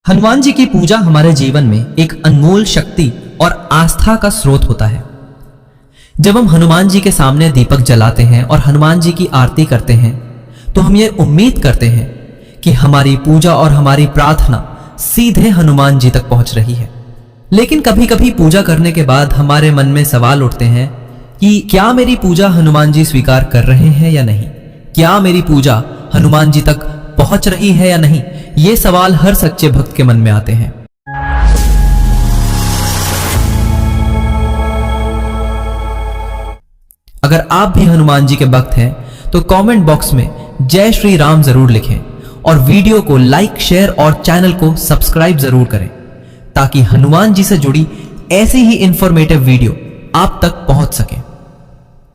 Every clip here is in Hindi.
हनुमान जी की पूजा हमारे जीवन में एक अनमोल शक्ति और आस्था का स्रोत होता है। जब हम हनुमान जी के सामने दीपक जलाते हैं और हनुमान जी की आरती करते हैं तो हम ये उम्मीद करते हैं कि हमारी पूजा और हमारी प्रार्थना सीधे हनुमान जी तक पहुंच रही है। लेकिन कभी कभी पूजा करने के बाद हमारे मन में सवाल उठते हैं कि क्या मेरी पूजा हनुमान जी स्वीकार कर रहे हैं या नहीं, क्या मेरी पूजा हनुमान जी तक पहुंच रही है या नहीं। ये सवाल हर सच्चे भक्त के मन में आते हैं। अगर आप भी हनुमान जी के भक्त हैं तो कमेंट बॉक्स में जय श्री राम जरूर लिखें और वीडियो को लाइक, शेयर और चैनल को सब्सक्राइब जरूर करें ताकि हनुमान जी से जुड़ी ऐसी ही इंफॉर्मेटिव वीडियो आप तक पहुंच सके।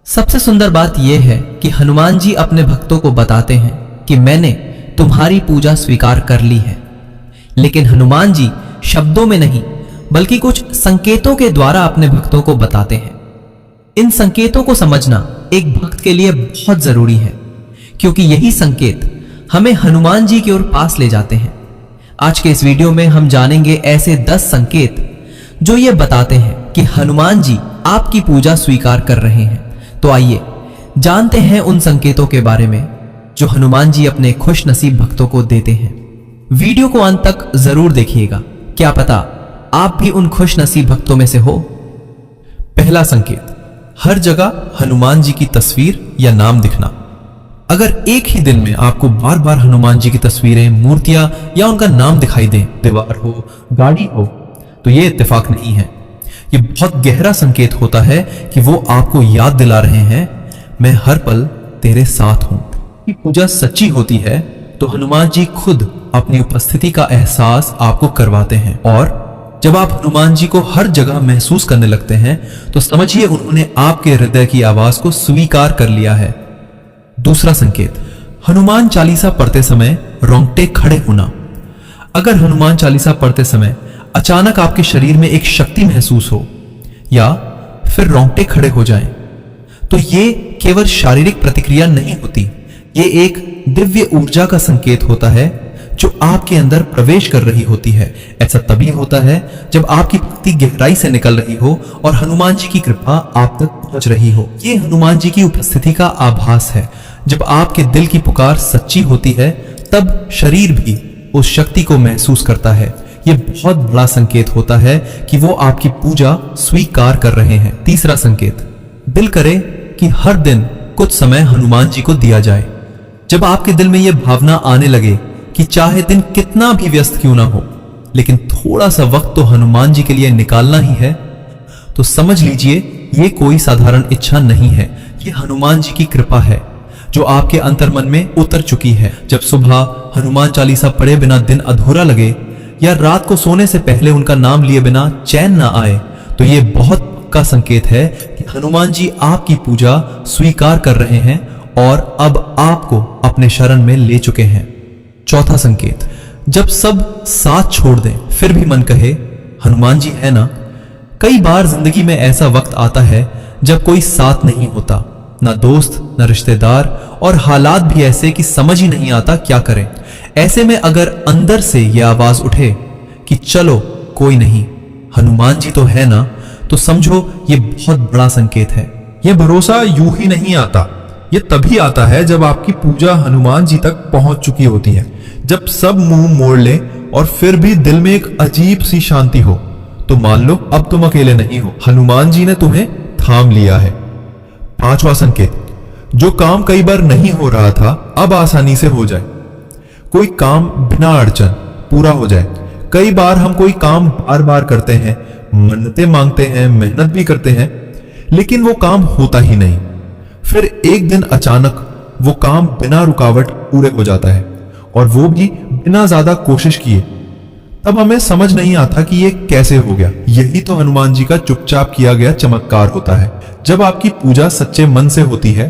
सबसे सुंदर बात यह है कि हनुमान जी अपने भक्तों को बताते हैं कि मैंने तुम्हारी पूजा स्वीकार कर ली है। लेकिन हनुमान जी शब्दों में नहीं बल्कि कुछ संकेतों के द्वारा अपने भक्तों को बताते हैं। इन संकेतों को समझना एक भक्त के लिए बहुत जरूरी है क्योंकि यही संकेत हमें हनुमान जी की ओर पास ले जाते हैं। आज के इस वीडियो में हम जानेंगे ऐसे 10 संकेत जो ये बताते हैं कि हनुमान जी आपकी पूजा स्वीकार कर रहे हैं। तो आइए जानते हैं उन संकेतों के बारे में जो हनुमान जी अपने खुश नसीब भक्तों को देते हैं। वीडियो को अंत तक जरूर देखिएगा, क्या पता आप भी उन खुश नसीब भक्तों में से हो। पहला संकेत, हर जगह हनुमान जी की तस्वीर या नाम दिखना। अगर एक ही दिन में आपको बार बार हनुमान जी की तस्वीरें, मूर्तियां या उनका नाम दिखाई दे, दीवार हो, गाड़ी हो, तो यह इत्तेफाक नहीं है। यह बहुत गहरा संकेत होता है कि वो आपको याद दिला रहे हैं, मैं हर पल तेरे साथ हूं। कि पूजा सच्ची होती है तो हनुमान जी खुद अपनी उपस्थिति का एहसास आपको करवाते हैं और जब आप हनुमान जी को हर जगह महसूस करने लगते हैं तो समझिए उन्होंने आपके हृदय की आवाज को स्वीकार कर लिया है। दूसरा संकेत, हनुमान चालीसा पढ़ते समय रोंगटे खड़े होना। अगर हनुमान चालीसा पढ़ते समय अचानक आपके शरीर में एक शक्ति महसूस हो या फिर रोंगटे खड़े हो जाएं, तो ये केवल शारीरिक प्रतिक्रिया नहीं होती, ये एक दिव्य ऊर्जा का संकेत होता है जो आपके अंदर प्रवेश कर रही होती है। ऐसा तभी होता है जब आपकी भक्ति गहराई से निकल रही हो और हनुमान जी की कृपा आप तक पहुंच रही हो। ये हनुमान जी की उपस्थिति का आभास है। जब आपके दिल की पुकार सच्ची होती है तब शरीर भी उस शक्ति को महसूस करता है। यह बहुत बड़ा संकेत होता है कि वो आपकी पूजा स्वीकार कर रहे हैं। तीसरा संकेत, दिल करे कि हर दिन कुछ समय हनुमान जी को दिया जाए। जब आपके दिल में यह भावना आने लगे कि चाहे दिन कितना भी व्यस्त क्यों ना हो लेकिन थोड़ा सा वक्त तो हनुमान जी के लिए निकालना ही है, तो समझ लीजिए ये कोई साधारण इच्छा नहीं है, ये हनुमान जी की कृपा है जो आपके अंतर्मन में उतर चुकी है। जब सुबह हनुमान चालीसा पढ़े बिना दिन अधूरा लगे या रात को सोने से पहले उनका नाम लिए बिना चैन ना आए तो ये बहुत पक्का संकेत है कि हनुमान जी आपकी पूजा स्वीकार कर रहे हैं और अब आपको अपने शरण में ले चुके हैं। चौथा संकेत, जब सब साथ छोड़ दें फिर भी मन कहे हनुमान जी है ना। कई बार जिंदगी में ऐसा वक्त आता है जब कोई साथ नहीं होता, ना दोस्त ना रिश्तेदार, और हालात भी ऐसे कि समझ ही नहीं आता क्या करें। ऐसे में अगर अंदर से यह आवाज उठे कि चलो कोई नहीं, हनुमान जी तो है ना, तो समझो ये बहुत बड़ा संकेत है। यह भरोसा यूं ही नहीं आता, ये तभी आता है जब आपकी पूजा हनुमान जी तक पहुंच चुकी होती है। जब सब मुंह मोड़ ले और फिर भी दिल में एक अजीब सी शांति हो तो मान लो अब तुम अकेले नहीं हो, हनुमान जी ने तुम्हें थाम लिया है। पांचवा संकेत, जो काम कई बार नहीं हो रहा था अब आसानी से हो जाए। कोई काम बिना अड़चन पूरा हो जाए। कई बार हम कोई काम बार बार करते हैं, मन्नतें मांगते हैं, मेहनत भी करते हैं, लेकिन वो काम होता ही नहीं। फिर एक दिन अचानक वो काम बिना रुकावट पूरे हो जाता है और वो भी बिना ज्यादा कोशिश किए। तब हमें समझ नहीं आता कि ये कैसे हो गया। यही तो हनुमान जी का चुपचाप किया गया चमत्कार होता है। जब आपकी पूजा सच्चे मन से होती है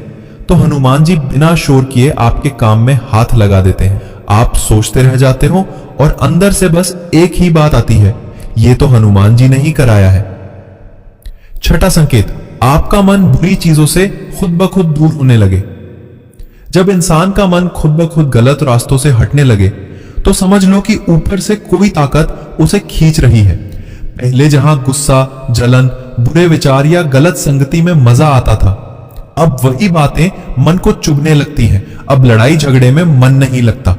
तो हनुमान जी बिना शोर किए आपके काम में हाथ लगा देते हैं। आप सोचते रह जाते हो और अंदर से बस एक ही बात आती है, ये तो हनुमान जी ने ही कराया है। छठा संकेत, आपका मन बुरी चीजों से खुद ब खुद दूर होने लगे। जब इंसान का मन खुद ब खुद गलत रास्तों से हटने लगे तो समझ लो कि ऊपर से कोई ताकत उसे खींच रही है। पहले जहां गुस्सा, जलन, बुरे विचार या गलत संगति में मजा आता था, अब वही बातें मन को चुभने लगती हैं। अब लड़ाई झगड़े में मन नहीं लगता,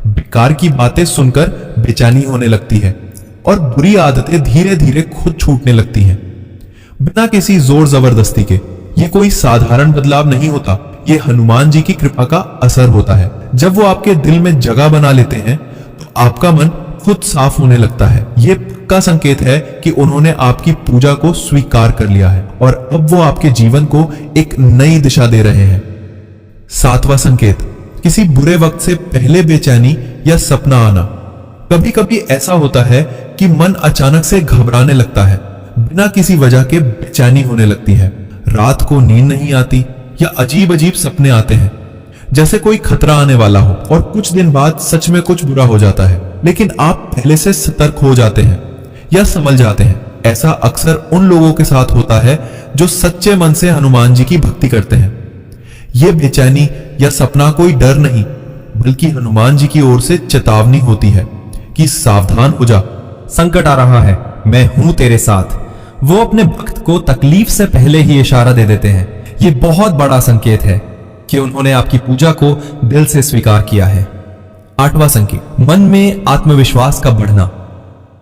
बेकार की बातें सुनकर बेचैनी होने लगती है और बुरी आदतें धीरे धीरे खुद छूटने लगती हैं, बिना किसी जोर जबरदस्ती के। ये कोई साधारण बदलाव नहीं होता, ये हनुमान जी की कृपा का असर होता है। जब वो आपके दिल में जगह बना लेते हैं तो आपका मन खुद साफ होने लगता है। ये पक्का संकेत है कि उन्होंने आपकी पूजा को स्वीकार कर लिया है और अब वो आपके जीवन को एक नई दिशा दे रहे हैं। 7वां संकेत, किसी बुरे वक्त से पहले बेचैनी या सपना आना। कभी कभी ऐसा होता है कि मन अचानक से घबराने लगता है, बिना किसी वजह के बेचैनी होने लगती है। रात को नींद नहीं आती या अजीब अजीब सपने आते हैं, जैसे कोई खतरा आने वाला हो, और कुछ दिन बाद सच में कुछ बुरा हो जाता है, लेकिन आप पहले से सतर्क हो जाते हैं या समझ जाते हैं। ऐसा अक्सर उन लोगों के साथ होता है जो सच्चे मन से हनुमान जी की भक्ति करते हैं। यह बेचैनी या सपना कोई डर नहीं, बल्कि हनुमान जी की ओर से चेतावनी होती है कि सावधान हो जा, संकट आ रहा है, मैं हूं तेरे साथ। वो अपने भक्त को तकलीफ से पहले ही इशारा दे देते हैं। ये बहुत बड़ा संकेत है कि उन्होंने आपकी पूजा को दिल से स्वीकार किया है। 8वां संकेत, मन में आत्मविश्वास का बढ़ना।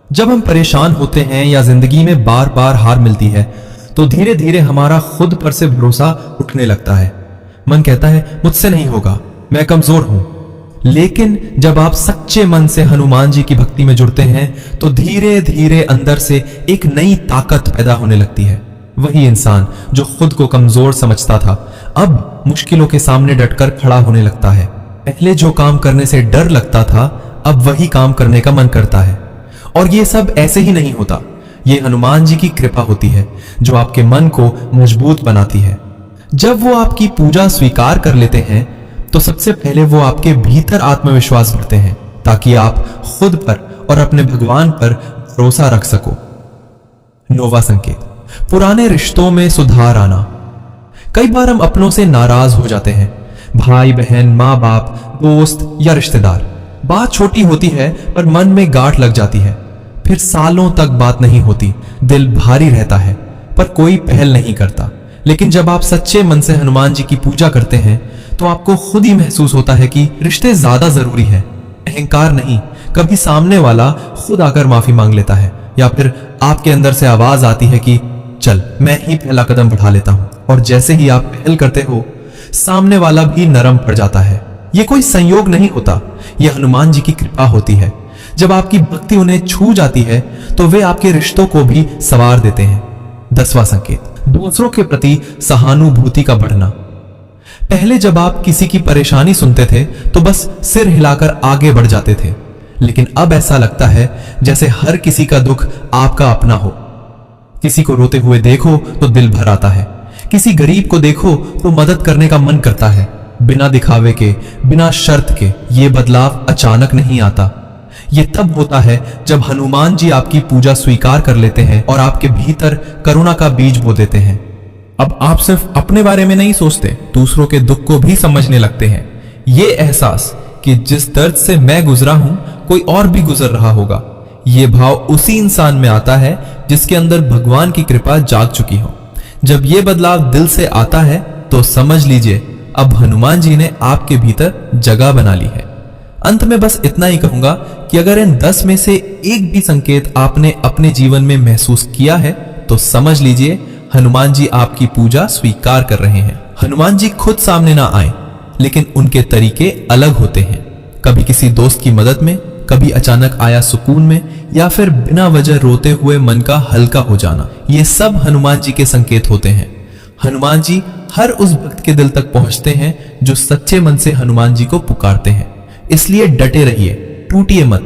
जब हम परेशान होते हैं या जिंदगी में बार बार हार मिलती है तो धीरे धीरे हमारा खुद पर से भरोसा उठने लगता है। मन कहता है मुझसे नहीं होगा, मैं कमजोर हूं। लेकिन जब आप सच्चे मन से हनुमान जी की भक्ति में जुड़ते हैं तो धीरे धीरे अंदर से एक नई ताकत पैदा होने लगती है। वही इंसान जो खुद को कमजोर समझता था अब मुश्किलों के सामने डटकर खड़ा होने लगता है। पहले जो काम करने से डर लगता था अब वही काम करने का मन करता है। और ये सब ऐसे ही नहीं होता, ये हनुमान जी की कृपा होती है जो आपके मन को मजबूत बनाती है। जब वो आपकी पूजा स्वीकार कर लेते हैं तो सबसे पहले वो आपके भीतर आत्मविश्वास भरते हैं ताकि आप खुद पर और अपने भगवान पर भरोसा रख सको। 9वां संकेत, पुराने रिश्तों में सुधार आना। कई बार हम अपनों से नाराज हो जाते हैं, भाई बहन, माँ बाप, दोस्त या रिश्तेदार। बात छोटी होती है पर मन में गांठ लग जाती है, फिर सालों तक बात नहीं होती, दिल भारी रहता है पर कोई पहल नहीं करता। लेकिन जब आप सच्चे मन से हनुमान जी की पूजा करते हैं तो आपको खुद ही महसूस होता है कि रिश्ते ज्यादा जरूरी है, अहंकार नहीं। कभी सामने वाला खुद आकर माफी मांग लेता है या फिर आपके अंदर से आवाज आती है कि चल मैं ही पहला कदम बढ़ा लेता हूं, और जैसे ही आप पहल करते हो सामने वाला भी नरम पड़ जाता है। यह कोई संयोग नहीं होता, यह हनुमान जी की कृपा होती है। जब आपकी भक्ति उन्हें छू जाती है तो वे आपके रिश्तों को भी संवार देते हैं। 10वां संकेत, दूसरों के प्रति सहानुभूति का बढ़ना। पहले जब आप किसी की परेशानी सुनते थे तो बस सिर हिलाकर आगे बढ़ जाते थे, लेकिन अब ऐसा लगता है जैसे हर किसी का दुख आपका अपना हो। किसी को रोते हुए देखो तो दिल भर आता है, किसी गरीब को देखो तो मदद करने का मन करता है, बिना दिखावे के, बिना शर्त के। ये बदलाव अचानक नहीं आता, ये तब होता है जब हनुमान जी आपकी पूजा स्वीकार कर लेते हैं और आपके भीतर करुणा का बीज बो देते हैं। अब आप सिर्फ अपने बारे में नहीं सोचते, दूसरों के दुख को भी समझने लगते हैं। ये एहसास कि जिस दर्द से मैं गुजरा हूं कोई और भी गुजर रहा होगा, ये भाव उसी इंसान में आता है जिसके अंदर भगवान की कृपा जाग चुकी हो। जब ये बदलाव दिल से आता है तो समझ लीजिए अब हनुमान जी ने आपके भीतर जगह बना ली है। अंत में बस इतना ही कहूंगा कि अगर इन 10 में से एक भी संकेत आपने अपने जीवन में महसूस किया है तो समझ लीजिए हनुमान जी आपकी पूजा स्वीकार कर रहे हैं। हनुमान जी खुद सामने ना आए, लेकिन उनके तरीके अलग होते हैं। कभी किसी दोस्त की मदद में, कभी अचानक आया सुकून में, या फिर बिना वजह रोते हुए मन का हल्का हो जाना। ये सब हनुमान जी के संकेत होते हैं। हनुमान जी हर उस भक्त के दिल तक पहुंचते हैं जो सच्चे मन से हनुमान जी को पुकारते हैं। इसलिए डटे रहिए, टूटिए मत।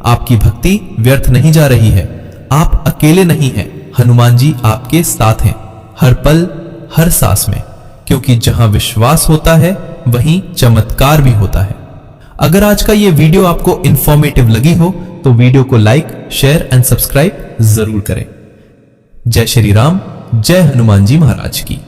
आपकी भक्ति व्यर्थ नहीं जा रही है, आप अकेले नहीं हैं। हनुमान जी आपके साथ हैं, हर पल, हर सांस में, क्योंकि जहां विश्वास होता है वहीं चमत्कार भी होता है। अगर आज का ये वीडियो आपको इंफॉर्मेटिव लगी हो तो वीडियो को लाइक, शेयर एंड सब्सक्राइब जरूर करें। जय श्री राम, जय हनुमान जी महाराज की।